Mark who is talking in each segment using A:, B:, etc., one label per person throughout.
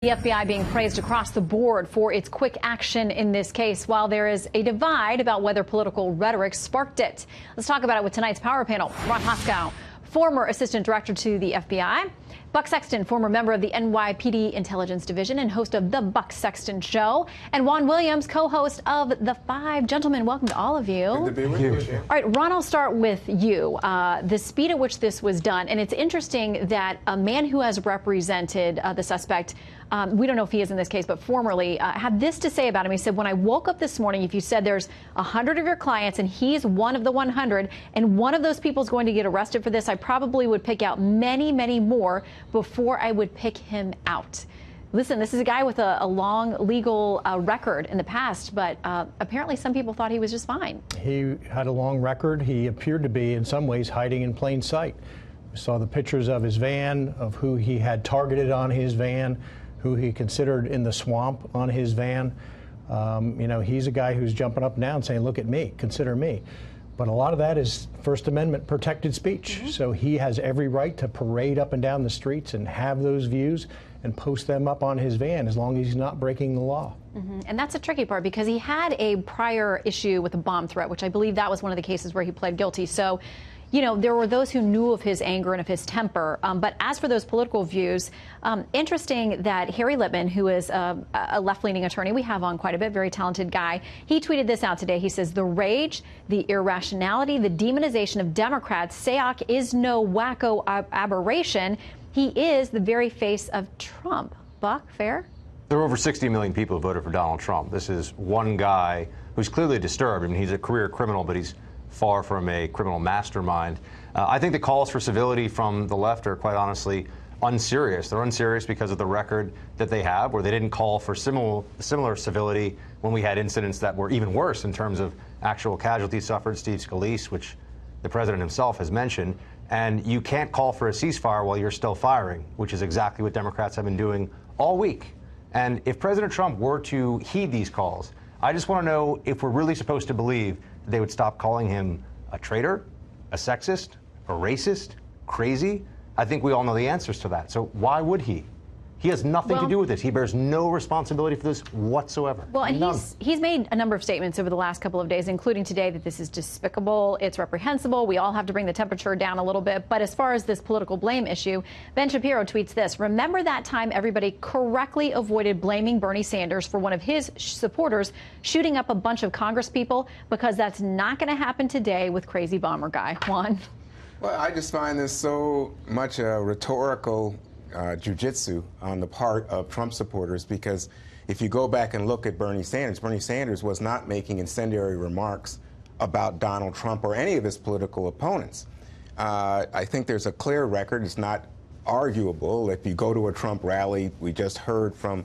A: The FBI being praised across the board for its quick action in this case, while there is a divide about whether political rhetoric sparked it. Let's talk about it with tonight's Power Panel. Ron Hoskow, former assistant director to the FBI. Buck Sexton, former member of the NYPD Intelligence Division and host of The Buck Sexton Show. And Juan Williams, co-host of The Five. Gentlemen, welcome to all of you.
B: Good to be with you.
A: All right, Ron, I'll start with you. The speed at which this was done, and it's interesting that a man who has represented the suspect, we don't know if he is in this case, but formerly, had this to say about him. He said, when I woke up this morning, if you said there's 100 of your clients and he's one of the 100, and one of those people is going to get arrested for this, I probably would pick out many, many more before I would pick him out. Listen, this is a guy with a long legal record in the past, but apparently some people thought he was just fine.
C: He had a long record. He appeared to be, in some ways, hiding in plain sight. We saw the pictures of his van, of who he had targeted on his van, who he considered in the swamp on his van. You know, he's a guy who's jumping up and down saying, look at me, consider me. But a lot of that is First Amendment protected speech. So he has every right to parade up and down the streets and have those views and post them up on his van as long as he's not breaking the law.
A: And that's a tricky part because he had a prior issue with a bomb threat, which I believe that was one of the cases where he pled guilty. So, you know, there were those who knew of his anger and of his temper. But as for those political views, interesting that Harry Litman, who is a left-leaning attorney we have on quite a bit, very talented guy, he tweeted this out today. He says, the rage, the irrationality, the demonization of Democrats, Sayoc is no wacko aberration. He is the very face of Trump. Buck, fair?
D: There are over 60 million people who voted for Donald Trump. This is one guy who's clearly disturbed. I mean, he's a career criminal, but he's far from a criminal mastermind. I think the calls for civility from the left are quite honestly unserious. They're unserious because of the record that they have, where they didn't call for similar civility when we had incidents that were even worse in terms of actual casualties suffered, Steve Scalise, which the president himself has mentioned. And you can't call for a ceasefire while you're still firing, which is exactly what Democrats have been doing all week. And if President Trump were to heed these calls, I just want to know if we're really supposed to believe they would stop calling him a traitor, a sexist, a racist, crazy. I think we all know the answers to that. So why would he? He has nothing to do with this. He bears no responsibility for this whatsoever.
A: Well, and he's made a number of statements over the last couple of days, including today, that this is despicable, it's reprehensible, we all have to bring the temperature down a little bit. But as far as this political blame issue, Ben Shapiro tweets this: remember that time everybody correctly avoided blaming Bernie Sanders for one of his supporters shooting up a bunch of Congress people, because that's not going to happen today with crazy bomber guy. Juan?
B: Well, I just find this so much a rhetorical jujitsu on the part of Trump supporters, because if you go back and look at Bernie Sanders was not making incendiary remarks about Donald Trump or any of his political opponents. I think there's a clear record. It's not arguable. If you go to a Trump rally, we just heard from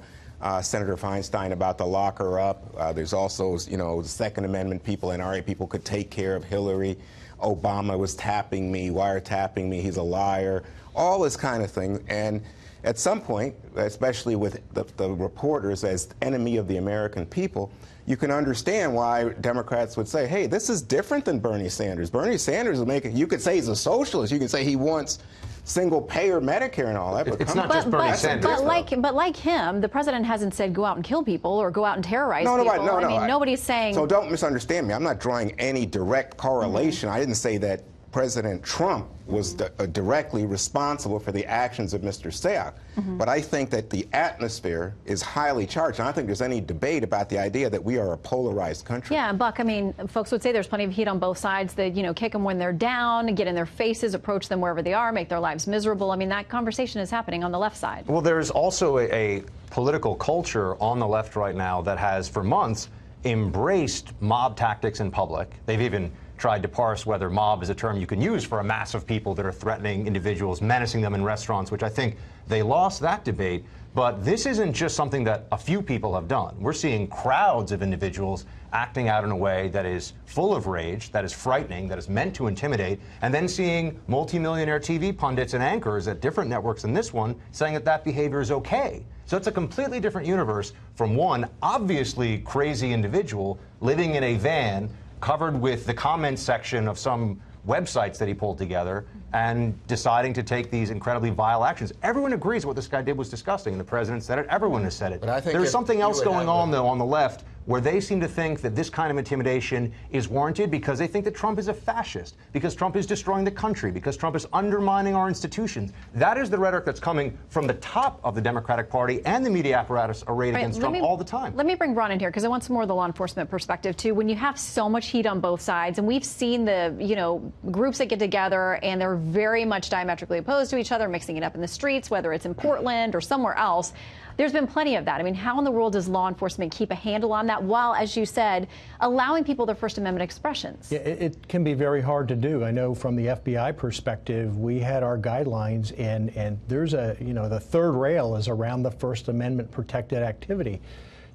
B: Senator Feinstein about the lock her up. There's also, you know, the Second Amendment people, NRA people could take care of Hillary. Obama was tapping me, wiretapping me, he's a liar, all this kind of thing. And at some point, especially with the reporters as enemy of the American people, you can understand why Democrats would say, hey, this is different than Bernie Sanders. Bernie Sanders is making, you could say he's a socialist, you could say he wants single-payer Medicare and all that. But
D: it's not just Bernie Sanders.
A: But like him, the president hasn't said go out and kill people or go out and terrorize people. I mean, nobody's saying.
B: So don't misunderstand me. I'm not drawing any direct correlation. I didn't say that President Trump was directly responsible for the actions of Mr. Sayoc. But I think that the atmosphere is highly charged. And I don't think there's any debate about the idea that we are a polarized country.
A: Yeah, Buck, I mean, folks would say there's plenty of heat on both sides, that, you know, kick them when they're down, get in their faces, approach them wherever they are, make their lives miserable. I mean, that conversation is happening on the left side.
D: Well, there's also a political culture on the left right now that has, for months, embraced mob tactics in public. They've even tried to parse whether mob is a term you can use for a mass of people that are threatening individuals, menacing them in restaurants, which I think they lost that debate. But this isn't just something that a few people have done. We're seeing crowds of individuals acting out in a way that is full of rage, that is frightening, that is meant to intimidate, and then seeing multimillionaire TV pundits and anchors at different networks than this one saying that that behavior is okay. So it's a completely different universe from one obviously crazy individual living in a van covered with the comments section of some websites that he pulled together and deciding to take these incredibly vile actions. Everyone agrees what this guy did was disgusting. The president said it. Everyone has said it.
B: But I think
D: there's something else going on, though, on the left, where they seem to think that this kind of intimidation is warranted because they think that Trump is a fascist, because Trump is destroying the country, because Trump is undermining our institutions. That is the rhetoric that's coming from the top of the Democratic Party and the media apparatus arrayed against Trump all the time.
A: Let me bring Ron in here because I want some more of the law enforcement perspective too. When you have so much heat on both sides, and we've seen the groups that get together and they're very much diametrically opposed to each other, mixing it up in the streets, whether it's in Portland or somewhere else. There's been plenty of that. I mean, how in the world does law enforcement keep a handle on that while, as you said, allowing people their First Amendment expressions?
C: Yeah, it can be very hard to do. I know from the FBI perspective, we had our guidelines, and there's the third rail is around the First Amendment protected activity.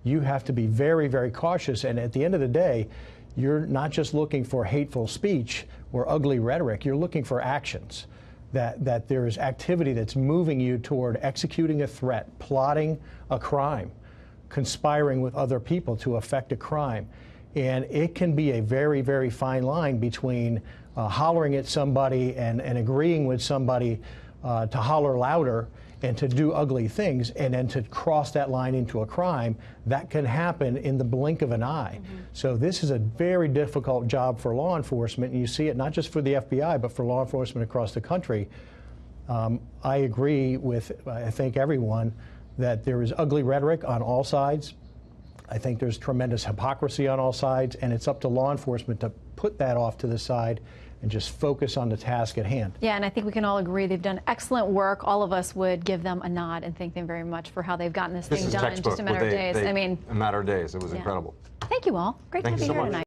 C: You have to be very, very cautious, and at the end of the day, you're not just looking for hateful speech or ugly rhetoric, you're looking for actions. That there is activity that's moving you toward executing a threat, plotting a crime, conspiring with other people to effect a crime. And it can be a very, very fine line between hollering at somebody and agreeing with somebody to holler louder and to do ugly things, and then to cross that line into a crime. That can happen in the blink of an eye. So this is a very difficult job for law enforcement, and you see it not just for the FBI, but for law enforcement across the country. I agree with, I think, everyone that there is ugly rhetoric on all sides. I think there's tremendous hypocrisy on all sides, and it's up to law enforcement to put that off to the side and just focus on the task at hand.
A: Yeah, and I think we can all agree they've done excellent work. All of us would give them a nod and thank them very much for how they've gotten this thing done in just a matter of days.
D: A matter of days. It was incredible.
A: Thank you all. Great to have you here tonight.